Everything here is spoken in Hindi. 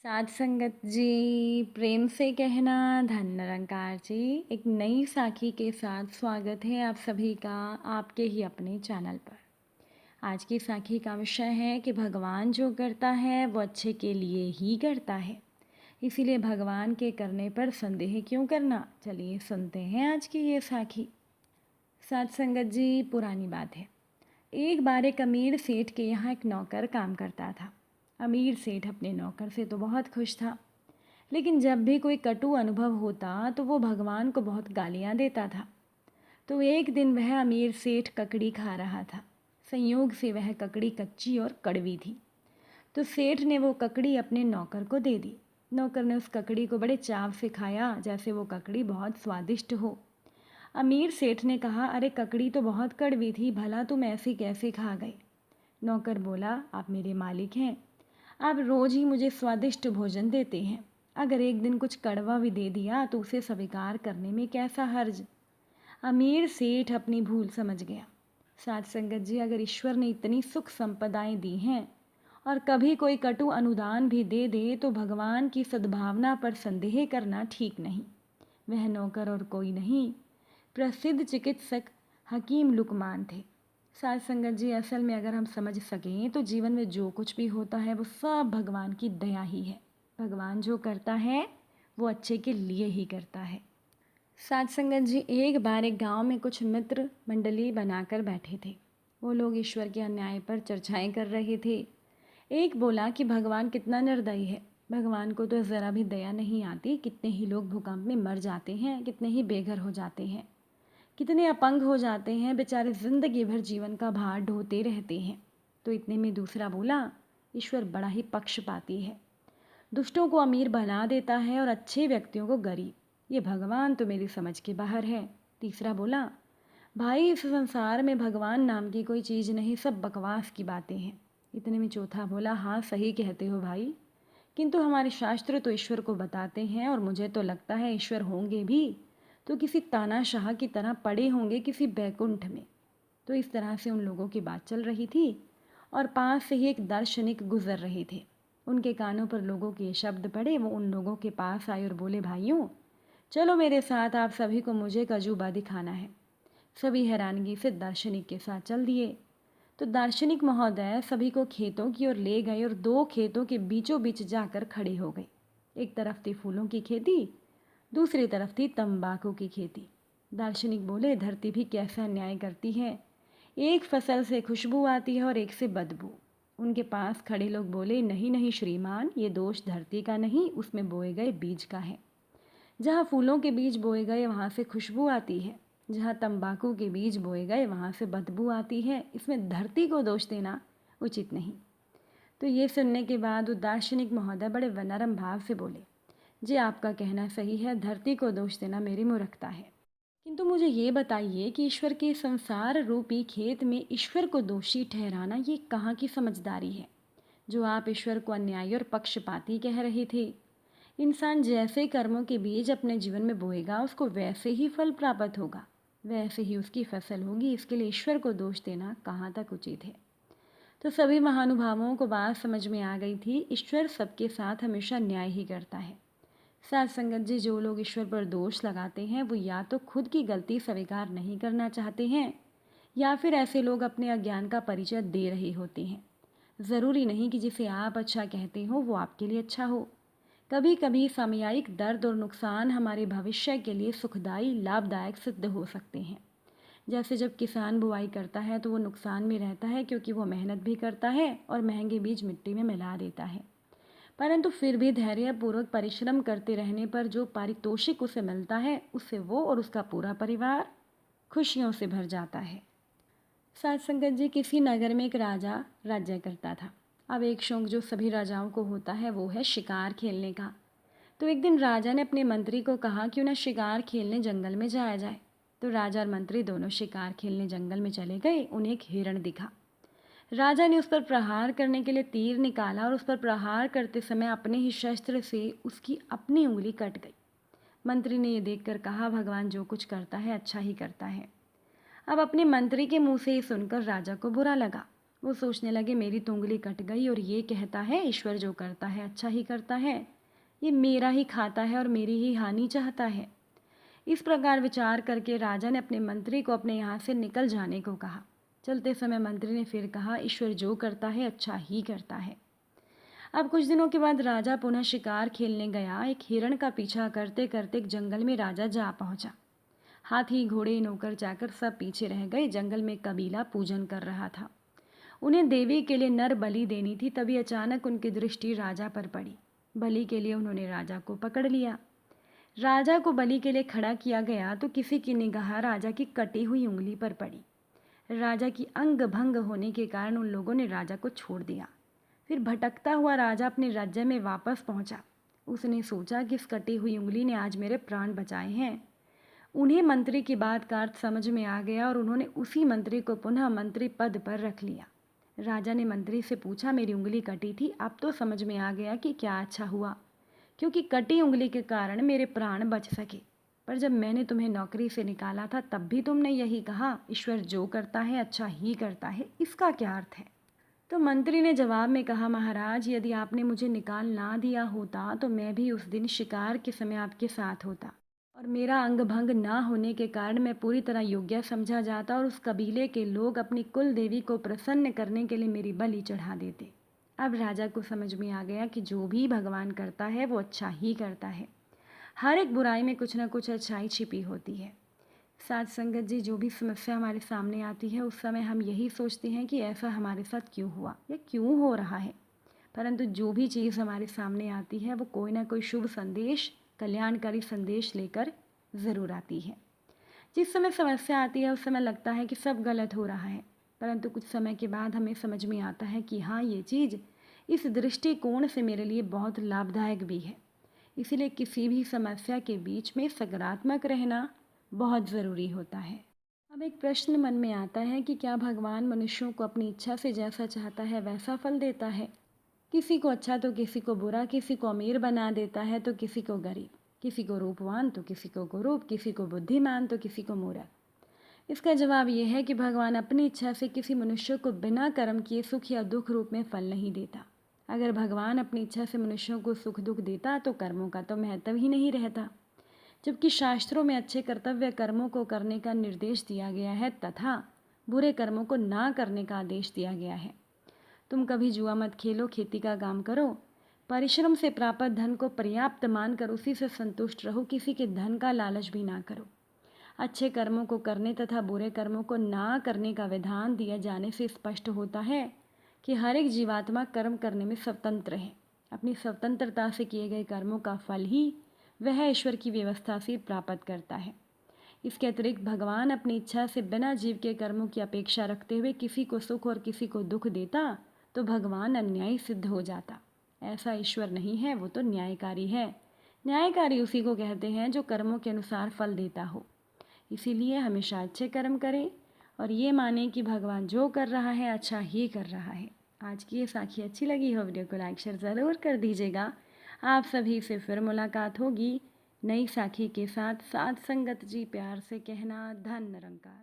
साध संगत जी, प्रेम से कहना धन निरंकार जी। एक नई साखी के साथ स्वागत है आप सभी का आपके ही अपने चैनल पर। आज की साखी का विषय है कि भगवान जो करता है वो अच्छे के लिए ही करता है, इसीलिए भगवान के करने पर संदेह क्यों करना। चलिए सुनते हैं आज की ये साखी। साध संगत जी, पुरानी बात है। एक बार एक अमीर सेठ के यहाँ एक नौकर काम करता था। अमीर सेठ अपने नौकर से तो बहुत खुश था, लेकिन जब भी कोई कटु अनुभव होता तो वो भगवान को बहुत गालियाँ देता था। तो एक दिन वह अमीर सेठ ककड़ी खा रहा था। संयोग से वह ककड़ी कच्ची और कड़वी थी। तो सेठ ने वो ककड़ी अपने नौकर को दे दी। नौकर ने उस ककड़ी को बड़े चाव से खाया, जैसे वो ककड़ी बहुत स्वादिष्ट हो। अमीर सेठ ने कहा, अरे ककड़ी तो बहुत कड़वी थी, भला तुम ऐसे कैसे खा गए। नौकर बोला, आप मेरे मालिक हैं, आप रोज़ ही मुझे स्वादिष्ट भोजन देते हैं, अगर एक दिन कुछ कड़वा भी दे दिया तो उसे स्वीकार करने में कैसा हर्ज। अमीर सेठ अपनी भूल समझ गया। साथ संगत जी, अगर ईश्वर ने इतनी सुख संपदाएं दी हैं और कभी कोई कटु अनुदान भी दे दे तो भगवान की सद्भावना पर संदेह करना ठीक नहीं। वह नौकर और कोई नहीं, प्रसिद्ध चिकित्सक हकीम लुकमान थे। साथ संगत जी, असल में अगर हम समझ सकें तो जीवन में जो कुछ भी होता है वो सब भगवान की दया ही है। भगवान जो करता है वो अच्छे के लिए ही करता है। साथ संगत जी, एक बार एक गांव में कुछ मित्र मंडली बनाकर बैठे थे। वो लोग ईश्वर के अन्याय पर चर्चाएं कर रहे थे। एक बोला कि भगवान कितना निर्दयी है, भगवान को तो ज़रा भी दया नहीं आती। कितने ही लोग भूकंप में मर जाते हैं, कितने ही बेघर हो जाते हैं, कितने अपंग हो जाते हैं, बेचारे ज़िंदगी भर जीवन का भार ढोते रहते हैं। तो इतने में दूसरा बोला, ईश्वर बड़ा ही पक्षपाती है, दुष्टों को अमीर बना देता है और अच्छे व्यक्तियों को गरीब। ये भगवान तो मेरी समझ के बाहर है। तीसरा बोला, भाई इस संसार में भगवान नाम की कोई चीज़ नहीं, सब बकवास की बातें हैं। इतने में चौथा बोला, हाँ सही कहते हो भाई, किंतु हमारे शास्त्र तो ईश्वर को बताते हैं और मुझे तो लगता है ईश्वर होंगे भी तो किसी तानाशाह की तरह पड़े होंगे किसी बैकुंठ में। तो इस तरह से उन लोगों की बात चल रही थी और पास से ही एक दार्शनिक गुजर रहे थे। उनके कानों पर लोगों के शब्द पड़े। वो उन लोगों के पास आए और बोले, भाइयों चलो मेरे साथ, आप सभी को मुझे एक अजूबा दिखाना है। सभी हैरानगी से दार्शनिक के साथ चल दिए। तो दार्शनिक महोदय सभी को खेतों की ओर ले गए और दो खेतों के बीचों बीच जाकर खड़े हो गए। एक तरफ थी फूलों की खेती, दूसरी तरफ थी तंबाकू की खेती। दार्शनिक बोले, धरती भी कैसा न्याय करती है, एक फसल से खुशबू आती है और एक से बदबू। उनके पास खड़े लोग बोले, नहीं नहीं श्रीमान, ये दोष धरती का नहीं, उसमें बोए गए बीज का है। जहाँ फूलों के बीज बोए गए वहाँ से खुशबू आती है, जहाँ तंबाकू के बीज बोए गए वहाँ से बदबू आती है, इसमें धरती को दोष देना उचित नहीं। तो ये सुनने के बाद वो दार्शनिक महोदय बड़े नरम भाव से बोले, जी आपका कहना सही है, धरती को दोष देना मेरी मूर्खता है, किंतु मुझे ये बताइए कि ईश्वर के संसार रूपी खेत में ईश्वर को दोषी ठहराना ये कहाँ की समझदारी है, जो आप ईश्वर को अन्यायी और पक्षपाती कह रहे थे। इंसान जैसे कर्मों के बीज अपने जीवन में बोएगा उसको वैसे ही फल प्राप्त होगा, वैसे ही उसकी फसल होगी। इसके लिए ईश्वर को दोष देना कहाँ तक उचित है। तो सभी महानुभावों को बात समझ में आ गई थी, ईश्वर सबके साथ हमेशा न्याय ही करता है। साथ संगत जी, जो लोग ईश्वर पर दोष लगाते हैं वो या तो खुद की गलती स्वीकार नहीं करना चाहते हैं या फिर ऐसे लोग अपने अज्ञान का परिचय दे रहे होते हैं। ज़रूरी नहीं कि जिसे आप अच्छा कहते हो वो आपके लिए अच्छा हो। कभी कभी सामयिक दर्द और नुकसान हमारे भविष्य के लिए सुखदायी लाभदायक सिद्ध हो सकते हैं। जैसे जब किसान बुआई करता है तो वो नुकसान में रहता है, क्योंकि वो मेहनत भी करता है और महंगे बीज मिट्टी में मिला देता है, परंतु फिर भी धैर्यपूर्वक परिश्रम करते रहने पर जो पारितोषिक उसे मिलता है उससे वो और उसका पूरा परिवार खुशियों से भर जाता है। साथ संगत जी, किसी नगर में एक राजा राज्य करता था। अब एक शौक जो सभी राजाओं को होता है वो है शिकार खेलने का। तो एक दिन राजा ने अपने मंत्री को कहा, क्यों ना शिकार खेलने जंगल में जाया जाए। तो राजा और मंत्री दोनों शिकार खेलने जंगल में चले गए। उन्हें एक हिरण दिखा। राजा ने उस पर प्रहार करने के लिए तीर निकाला और उस पर प्रहार करते समय अपने ही शस्त्र से उसकी अपनी उंगली कट गई। मंत्री ने यह देखकर कहा, भगवान जो कुछ करता है अच्छा ही करता है। अब अपने मंत्री के मुंह से ही सुनकर राजा को बुरा लगा। वो सोचने लगे मेरी तो उंगली कट गई और ये कहता है ईश्वर जो करता है अच्छा ही करता है, ये मेरा ही खाता है और मेरी ही हानि चाहता है। इस प्रकार विचार करके राजा ने अपने मंत्री को अपने यहाँ से निकल जाने को कहा। चलते समय मंत्री ने फिर कहा ईश्वर जो करता है अच्छा ही करता है। अब कुछ दिनों के बाद राजा पुनः शिकार खेलने गया। एक हिरण का पीछा करते करते एक जंगल में राजा जा पहुंचा। हाथी घोड़े नौकर चाकर सब पीछे रह गए। जंगल में कबीला पूजन कर रहा था। उन्हें देवी के लिए नर बलि देनी थी। तभी अचानक उनकी दृष्टि राजा पर पड़ी। बलि के लिए उन्होंने राजा को पकड़ लिया। राजा को बलि के लिए खड़ा किया गया तो किसी की निगाह राजा की कटी हुई उंगली पर पड़ी। राजा की अंग भंग होने के कारण उन लोगों ने राजा को छोड़ दिया। फिर भटकता हुआ राजा अपने राज्य में वापस पहुंचा। उसने सोचा कि इस कटी हुई उंगली ने आज मेरे प्राण बचाए हैं। उन्हें मंत्री की बात का अर्थ समझ में आ गया और उन्होंने उसी मंत्री को पुनः मंत्री पद पर रख लिया। राजा ने मंत्री से पूछा मेरी उंगली कटी थी, अब तो समझ में आ गया कि क्या अच्छा हुआ, क्योंकि कटी उंगली के कारण मेरे प्राण बच सके। पर जब मैंने तुम्हें नौकरी से निकाला था तब भी तुमने यही कहा ईश्वर जो करता है अच्छा ही करता है, इसका क्या अर्थ है? तो मंत्री ने जवाब में कहा महाराज, यदि आपने मुझे निकाल ना दिया होता तो मैं भी उस दिन शिकार के समय आपके साथ होता और मेरा अंग भंग ना होने के कारण मैं पूरी तरह योग्य समझा जाता और उस कबीले के लोग अपनी कुल देवी को प्रसन्न करने के लिए मेरी बलि चढ़ा देते। अब राजा को समझ में आ गया कि जो भी भगवान करता है वो अच्छा ही करता है। हर एक बुराई में कुछ ना कुछ अच्छाई छिपी होती है। साथ संगत जी, जो भी समस्या हमारे सामने आती है उस समय हम यही सोचते हैं कि ऐसा हमारे साथ क्यों हुआ या क्यों हो रहा है, परंतु जो भी चीज़ हमारे सामने आती है वो कोई ना कोई शुभ संदेश, कल्याणकारी संदेश लेकर ज़रूर आती है। जिस समय समस्या आती है उस समय लगता है कि सब गलत हो रहा है, परंतु कुछ समय के बाद हमें समझ में आता है कि हाँ, ये चीज़ इस दृष्टिकोण से मेरे लिए बहुत लाभदायक भी है। इसीलिए किसी भी समस्या के बीच में सकारात्मक रहना बहुत ज़रूरी होता है। अब एक प्रश्न मन में आता है कि क्या भगवान मनुष्यों को अपनी इच्छा से जैसा चाहता है वैसा फल देता है? किसी को अच्छा तो किसी को बुरा, किसी को अमीर बना देता है तो किसी को गरीब, किसी को रूपवान तो किसी को कुरूप, किसी को बुद्धिमान तो किसी को मूर्ख। इसका जवाब यह है कि भगवान अपनी इच्छा से किसी मनुष्य को बिना कर्म किए सुख या दुख रूप में फल नहीं देता। अगर भगवान अपनी इच्छा से मनुष्यों को सुख दुख देता तो कर्मों का तो महत्व ही नहीं रहता। जबकि शास्त्रों में अच्छे कर्तव्य कर्मों को करने का निर्देश दिया गया है तथा बुरे कर्मों को ना करने का आदेश दिया गया है। तुम कभी जुआ मत खेलो, खेती का काम करो, परिश्रम से प्राप्त धन को पर्याप्त मानकर उसी से संतुष्ट रहो, किसी के धन का लालच भी ना करो। अच्छे कर्मों को करने तथा बुरे कर्मों को ना करने का विधान दिया जाने से स्पष्ट होता है कि हर एक जीवात्मा कर्म करने में स्वतंत्र है। अपनी स्वतंत्रता से किए गए कर्मों का फल ही वह ईश्वर की व्यवस्था से प्राप्त करता है। इसके अतिरिक्त भगवान अपनी इच्छा से बिना जीव के कर्मों की अपेक्षा रखते हुए किसी को सुख और किसी को दुख देता तो भगवान अन्यायी सिद्ध हो जाता। ऐसा ईश्वर नहीं है, वो तो न्यायकारी है। न्यायकारी उसी को कहते हैं जो कर्मों के अनुसार फल देता हो। इसीलिए हमेशा अच्छे कर्म करें और ये माने कि भगवान जो कर रहा है अच्छा ही कर रहा है। आज की ये साखी अच्छी लगी हो, वीडियो को लाइक शेयर ज़रूर कर दीजिएगा। आप सभी से फिर मुलाकात होगी नई साखी के साथ। साथ संगत जी प्यार से कहना, धन निरंकार।